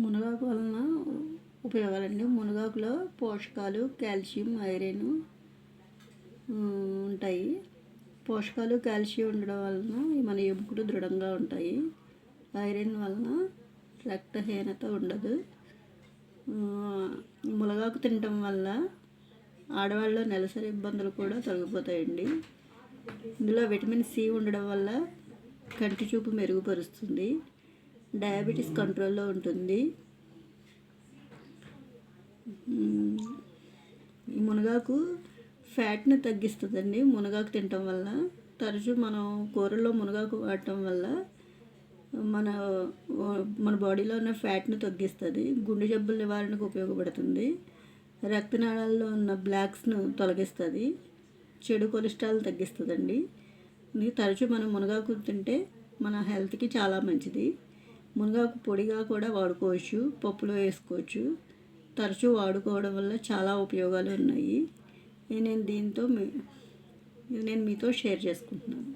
మునగాకు వలన ఉపయోగాలండి. మునగాకులో పోషకాలు, కాల్షియం, ఐరన్ ఉంటాయి. పోషకాలు, కాల్షియం ఉండడం వలన మన ఎముకలు దృఢంగా ఉంటాయి. ఐరన్ వలన రక్తహీనత ఉండదు. మునగాకు తినటం వల్ల ఆడవాళ్ళలో నెలసరి ఇబ్బందులు కూడా తొలగిపోతాయండి. ఇందులో విటమిన్ సి ఉండడం వల్ల కంటి చూపు మెరుగుపరుస్తుంది. డయాబెటీస్ కంట్రోల్లో ఉంటుంది. ఈ మునగాకు ఫ్యాట్ని తగ్గిస్తుందండి. మునగాకు తినటం వల్ల తరచూ మనం కూరల్లో మునగాకు వాడటం వల్ల మన బాడీలో ఉన్న ఫ్యాట్ని తగ్గిస్తుంది. గుండె జబ్బుల నివారణకు ఉపయోగపడుతుంది. రక్తనాళాల్లో ఉన్న బ్లాక్స్ను తొలగిస్తుంది. చెడు కొలెస్ట్రాల్ తగ్గిస్తుందండి. ఇది తరచూ మనం మునగాకు తింటే మన హెల్త్కి చాలా మంచిది. మునగాకు పొడిగా కూడా వాడుకోవచ్చు, పప్పులో వేసుకోవచ్చు. తరచూ వాడుకోవడం వల్ల చాలా ఉపయోగాలు ఉన్నాయి. నేను మీతో షేర్ చేసుకుంటున్నాను.